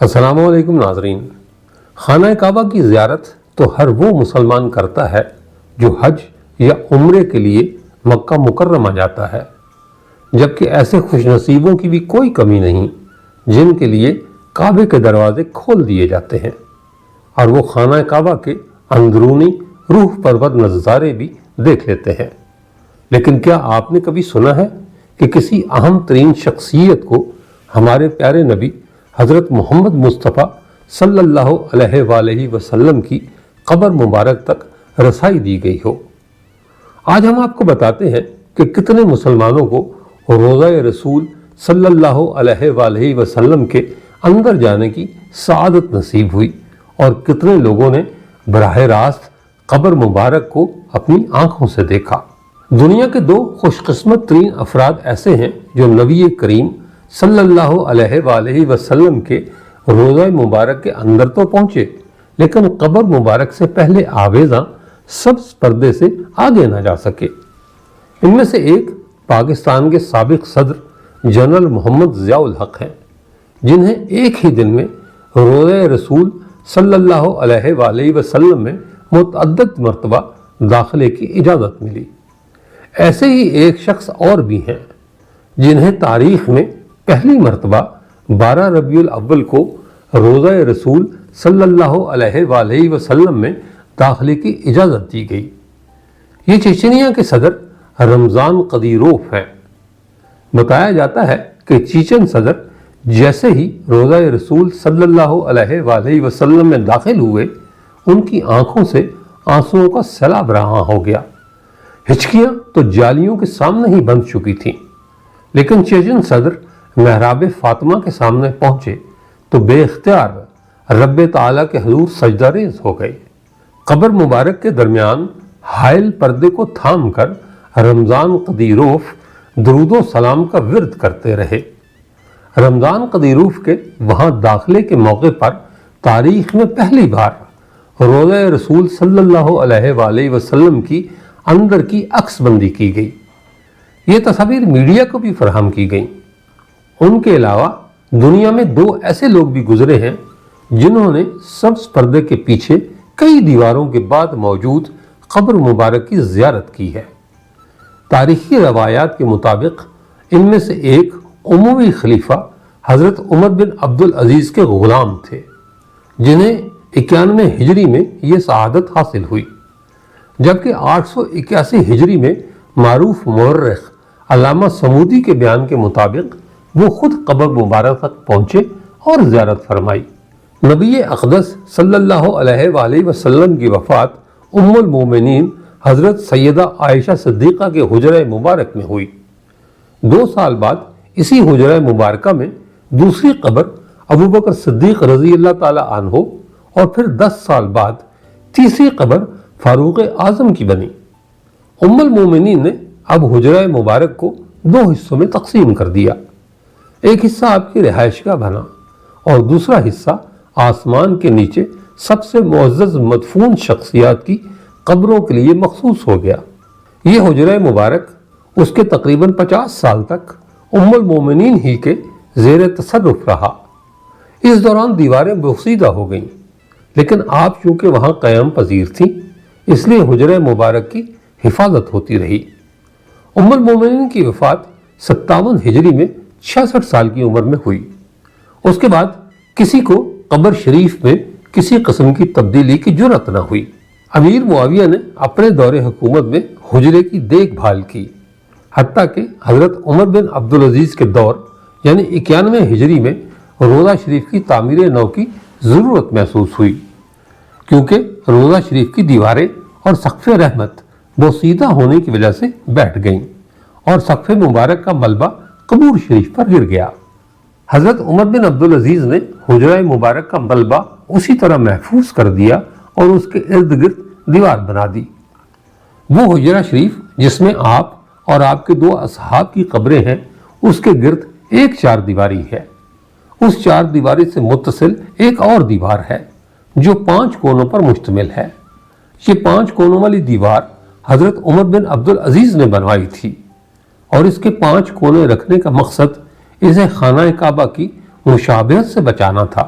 السلام علیکم ناظرین۔ خانہ کعبہ کی زیارت تو ہر وہ مسلمان کرتا ہے جو حج یا عمرے کے لیے مکہ مکرمہ جاتا ہے، جبکہ ایسے خوش نصیبوں کی بھی کوئی کمی نہیں جن کے لیے کعبے کے دروازے کھول دیے جاتے ہیں اور وہ خانہ کعبہ کے اندرونی روح پرور نظارے بھی دیکھ لیتے ہیں۔ لیکن کیا آپ نے کبھی سنا ہے کہ کسی اہم ترین شخصیت کو ہمارے پیارے نبی حضرت محمد مصطفیٰ صلی اللہ علیہ وآلہ وسلم کی قبر مبارک تک رسائی دی گئی ہو؟ آج ہم آپ کو بتاتے ہیں کہ کتنے مسلمانوں کو روضہ رسول صلی اللہ علیہ وآلہ وسلم کے اندر جانے کی سعادت نصیب ہوئی اور کتنے لوگوں نے براہ راست قبر مبارک کو اپنی آنکھوں سے دیکھا۔ دنیا کے دو خوش قسمت ترین افراد ایسے ہیں جو نبی کریم صلی اللہ علیہ وآلہ وسلم کے روضہ مبارک کے اندر تو پہنچے لیکن قبر مبارک سے پہلے آویزاں سبز پردے سے آگے نہ جا سکے۔ ان میں سے ایک پاکستان کے سابق صدر جنرل محمد ضیاء الحق ہیں، جنہیں ایک ہی دن میں روضہ رسول صلی اللہ علیہ وآلہ وسلم میں متعدد مرتبہ داخلے کی اجازت ملی۔ ایسے ہی ایک شخص اور بھی ہیں جنہیں تاریخ میں پہلی مرتبہ 12 ربیع الاول کو روضہ رسول صلی اللہ علیہ وآلہ وسلم میں داخلے کی اجازت دی گئی۔ یہ چیچنیا کے صدر رمضان قدیروف ہیں۔ بتایا جاتا ہے کہ چیچن صدر جیسے ہی روضہ رسول صلی اللہ علیہ وآلہ وسلم میں داخل ہوئے، ان کی آنکھوں سے آنسوؤں کا سیلاب رواں ہو گیا۔ ہچکیاں تو جالیوں کے سامنے ہی بند چکی تھیں، لیکن چیچن صدر محراب فاطمہ کے سامنے پہنچے تو بے اختیار رب تعالیٰ کے حضور سجدہ ریز ہو گئے۔ قبر مبارک کے درمیان حائل پردے کو تھام کر رمضان قدیروف درود و سلام کا ورد کرتے رہے۔ رمضان قدیروف کے وہاں داخلے کے موقع پر تاریخ میں پہلی بار روضہ رسول صلی اللہ علیہ وآلہ وسلم کی اندر کی عکس بندی کی گئی۔ یہ تصاویر میڈیا کو بھی فراہم کی گئیں۔ ان کے علاوہ دنیا میں دو ایسے لوگ بھی گزرے ہیں جنہوں نے سبز پردے کے پیچھے کئی دیواروں کے بعد موجود قبر مبارک کی زیارت کی ہے۔ تاریخی روایات کے مطابق ان میں سے ایک اموی خلیفہ حضرت عمر بن عبدالعزیز کے غلام تھے، جنہیں 91 ہجری میں یہ سعادت حاصل ہوئی، جبکہ 881 ہجری میں معروف مورخ علامہ سمودی کے بیان کے مطابق وہ خود قبر مبارک تک پہنچے اور زیارت فرمائی۔ نبی اقدس صلی اللہ علیہ وآلہ وسلم کی وفات ام المومنین حضرت سیدہ عائشہ صدیقہ کے حجرہ مبارک میں ہوئی۔ 2 سال بعد اسی حجرہ مبارکہ میں دوسری قبر ابوبکر صدیق رضی اللہ تعالی عنہ اور پھر 10 سال بعد تیسری قبر فاروق اعظم کی بنی۔ ام المومنین نے اب حجرہ مبارک کو 2 حصوں میں تقسیم کر دیا۔ ایک حصہ آپ کی رہائش گاہ بنا اور دوسرا حصہ آسمان کے نیچے سب سے معزز مدفون شخصیات کی قبروں کے لیے مخصوص ہو گیا۔ یہ حجرہ مبارک اس کے تقریباً 50 سال تک ام المومنین ہی کے زیر تصرف رہا۔ اس دوران دیواریں بوسیدہ ہو گئیں، لیکن آپ چونکہ وہاں قیام پذیر تھیں، اس لیے حجرہ مبارک کی حفاظت ہوتی رہی۔ ام المومنین کی وفات 57 ہجری میں 66 سال کی عمر میں ہوئی۔ اس کے بعد کسی کو قبر شریف میں کسی قسم کی تبدیلی کی جرأت نہ ہوئی۔ امیر معاویہ نے اپنے دور حکومت میں حجرے کی دیکھ بھال کی، حتیٰ کہ حضرت عمر بن عبدالعزیز کے دور یعنی 91 ہجری میں روضہ شریف کی تعمیر نو کی ضرورت محسوس ہوئی، کیونکہ روضہ شریف کی دیواریں اور سقف رحمت بوسیدہ ہونے کی وجہ سے بیٹھ گئیں اور سقف مبارک کا ملبہ قبور شریف پر گر گیا۔ حضرت عمر بن عبدالعزیز نے حجرہ مبارک کا ملبہ اسی طرح محفوظ کر دیا اور اس کے ارد گرد دیوار بنا دی۔ وہ حجرہ شریف جس میں آپ اور آپ کے 2 اصحاب کی قبریں ہیں، اس کے گرد ایک 4 دیواری ہے۔ اس 4 دیواری سے متصل ایک اور دیوار ہے جو 5 کونوں پر مشتمل ہے۔ یہ 5 کونوں والی دیوار حضرت عمر بن عبدالعزیز نے بنوائی تھی اور اس کے 5 کونے رکھنے کا مقصد اسے خانہ کعبہ کی مشابہت سے بچانا تھا۔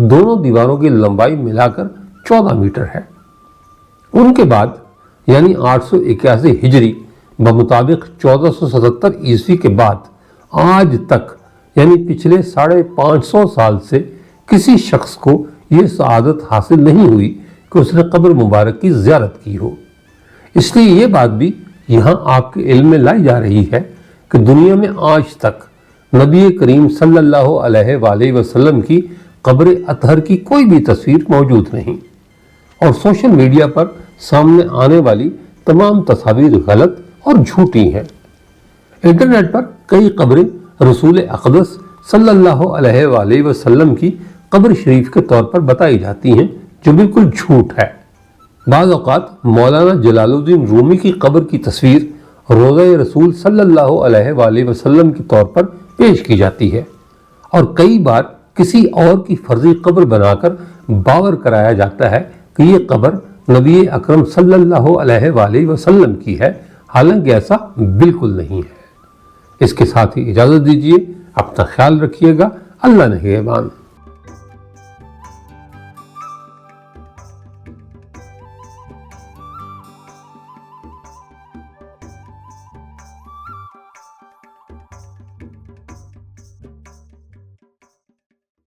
دونوں دیواروں کی لمبائی ملا کر 14 میٹر ہے۔ ان کے بعد یعنی 881 ہجری بمطابق 1477 عیسوی کے بعد آج تک یعنی پچھلے 550 سال سے کسی شخص کو یہ سعادت حاصل نہیں ہوئی کہ اس نے قبر مبارک کی زیارت کی ہو۔ اس لیے یہ بات بھی یہاں آپ کے علم میں لائی جا رہی ہے کہ دنیا میں آج تک نبی کریم صلی اللہ علیہ وآلہ وسلم کی قبر اطہر کی کوئی بھی تصویر موجود نہیں، اور سوشل میڈیا پر سامنے آنے والی تمام تصاویر غلط اور جھوٹی ہیں۔ انٹرنیٹ پر کئی قبریں رسول اقدس صلی اللہ علیہ وآلہ وسلم کی قبر شریف کے طور پر بتائی جاتی ہیں، جو بالکل جھوٹ ہے۔ بعض اوقات مولانا جلال الدین رومی کی قبر کی تصویر روضہ رسول صلی اللہ علیہ وآلہ وسلم کے طور پر پیش کی جاتی ہے، اور کئی بار کسی اور کی فرضی قبر بنا کر باور کرایا جاتا ہے کہ یہ قبر نبی اکرم صلی اللہ علیہ وآلہ وسلم کی ہے، حالانکہ ایسا بالکل نہیں ہے۔ اس کے ساتھ ہی اجازت دیجیے، اپنا خیال رکھیے گا، اللہ نگہبان۔